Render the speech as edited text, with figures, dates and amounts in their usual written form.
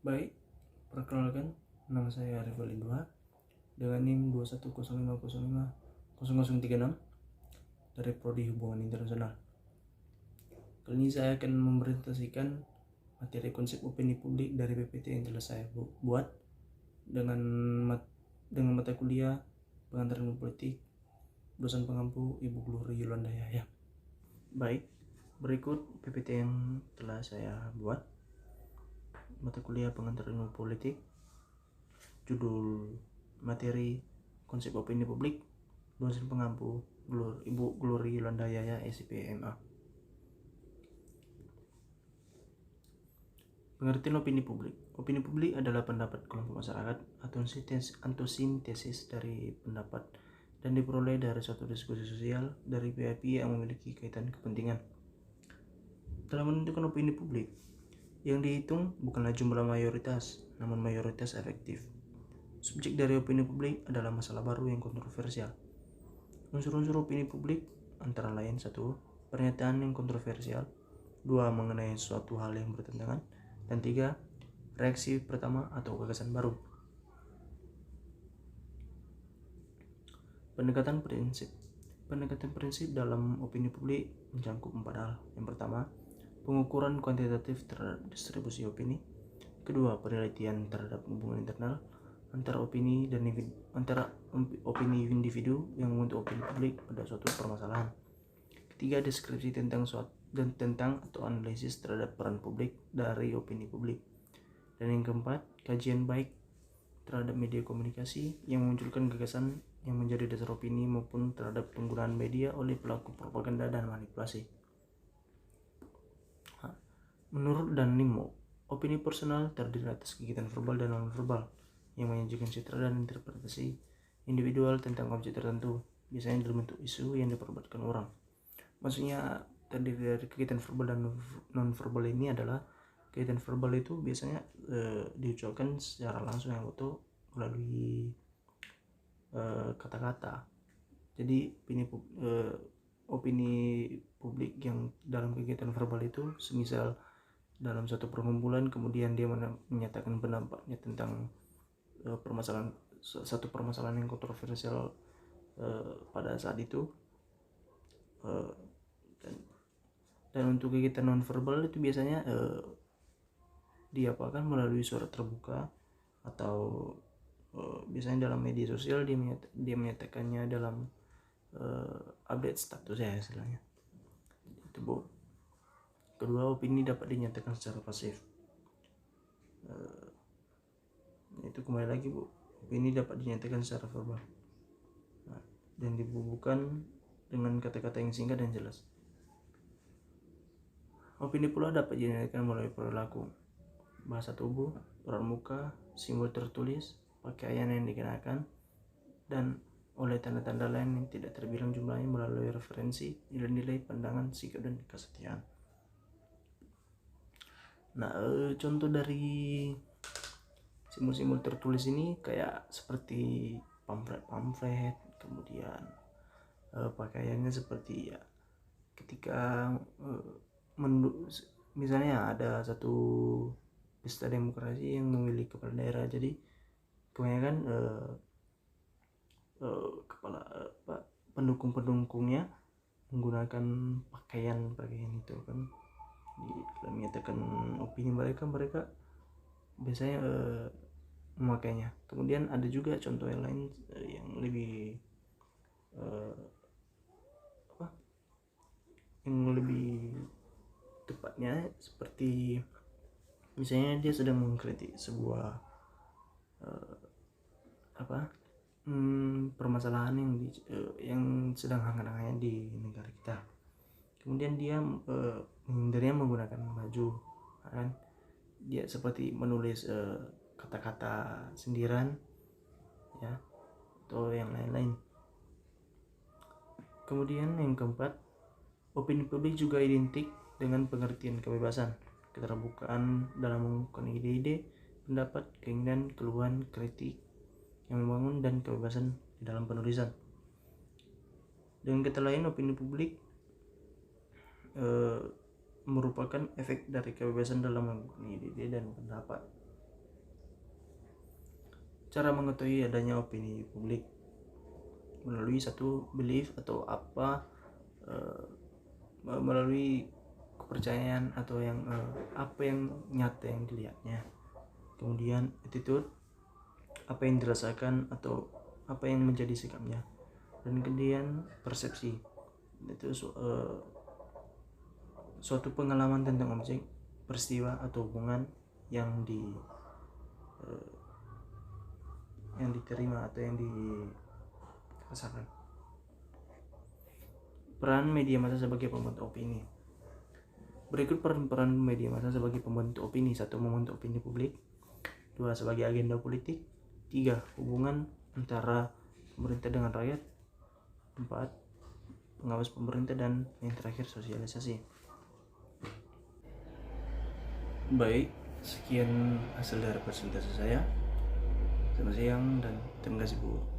Baik, perkenalkan, nama saya Arif Walidua dengan NIM 2105050036 dari Prodi Hubungan Internasional. Kali ini saya akan mempresentasikan materi konsep opini publik dari PPT yang telah saya buat dengan mata kuliah Pengantar Ilmu Politik, dosen pengampu Ibu Glori Yolanda Yahya. Baik, berikut PPT yang telah saya buat. Mata kuliah Pengantar Ilmu Politik, judul materi konsep opini publik, dosen pengampu Ibu Glori Yolanda Yahya SIPMA. Pengertian opini publik. Opini publik adalah pendapat kelompok masyarakat atau sintesis dari pendapat dan diperoleh dari suatu diskusi sosial dari pihak-pihak yang memiliki kaitan kepentingan. Dalam menentukan opini publik, yang dihitung bukanlah jumlah mayoritas, namun mayoritas efektif. Subjek dari opini publik adalah masalah baru yang kontroversial. Unsur-unsur opini publik antara lain: 1. Pernyataan yang kontroversial, 2. Mengenai suatu hal yang bertentangan, dan 3. Reaksi pertama atau gagasan baru. Pendekatan prinsip. Pendekatan prinsip dalam opini publik mencakup 4 hal. Yang pertama, pengukuran kuantitatif terhadap distribusi opini. Kedua, penelitian terhadap hubungan internal antara opini individu yang membentuk opini publik pada suatu permasalahan. Ketiga, deskripsi tentang atau analisis terhadap peran publik dari opini publik. Dan yang keempat, kajian baik terhadap media komunikasi yang memunculkan gagasan yang menjadi dasar opini maupun terhadap penggunaan media oleh pelaku propaganda dan manipulasi. Menurut Dan Nimo, opini personal terdiri atas kegiatan verbal dan non-verbal yang menyajikan citra dan interpretasi individual tentang objek tertentu, biasanya dalam bentuk isu yang diperdebatkan orang. Maksudnya terdiri dari kegiatan verbal dan non-verbal ini adalah kegiatan verbal itu biasanya diucapkan secara langsung yang betul melalui kata-kata. Jadi opini publik yang dalam kegiatan verbal itu semisal dalam suatu perkumpulan kemudian dia menyatakan pendapatnya tentang satu permasalahan yang kontroversial pada saat itu, dan untuk kegiatan non-verbal itu biasanya diapakan melalui surat terbuka atau biasanya dalam media sosial dia menyatakannya dalam update status ya istilahnya. Itu Bu. Kedua, opini dapat dinyatakan secara pasif. Itu kembali lagi Bu, opini dapat dinyatakan secara verbal dan dibubuhkan dengan kata-kata yang singkat dan jelas. Opini pula dapat dinyatakan melalui perilaku, bahasa tubuh, raut muka, simbol tertulis, pakaian yang dikenakan, dan oleh tanda-tanda lain yang tidak terbilang jumlahnya melalui referensi, nilai-nilai, pandangan, sikap, dan kesetiaan. Nah, contoh dari simbol-simbol tertulis ini kayak seperti pamflet, kemudian pakaiannya seperti ya ketika misalnya ada satu pesta demokrasi yang memilih kepala daerah, jadi kebanyakan pendukung-pendukungnya menggunakan pakaian itu kan. Dalam menyatakan opini mereka biasanya memakainya. Kemudian ada juga contoh yang lain yang lebih tepatnya seperti misalnya dia sedang mengkritik sebuah permasalahan yang sedang hangat-hangatnya di negara kita. Kemudian dia menghindarinya menggunakan baju, kan? Dia seperti menulis kata-kata sindiran, ya, atau yang lain-lain. Kemudian yang keempat, opini publik juga identik dengan pengertian kebebasan, keterbukaan dalam mengungkapkan ide-ide, pendapat, keinginan, keluhan, kritik yang membangun, dan kebebasan di dalam penulisan. Dengan kata lain, opini publik merupakan efek dari kebebasan dalam mengungkapkan ide dan pendapat. cara mengetahui adanya opini publik melalui satu belief atau apa, melalui kepercayaan atau yang apa yang nyata yang dilihatnya. Kemudian attitude, apa yang dirasakan atau apa yang menjadi sikapnya. Dan kemudian persepsi, itu suatu pengalaman tentang objek, peristiwa atau hubungan yang diterima atau yang dirasakan. Peran media massa sebagai pembentuk opini. Berikut peran media massa sebagai pembentuk opini. 1. Membentuk opini publik. 2. Sebagai agenda politik. 3. Hubungan antara pemerintah dengan rakyat. 4. Pengawas pemerintah. Dan yang terakhir sosialisasi. Baik, sekian hasil dari presentasi saya. Selamat siang dan terima kasih Bu.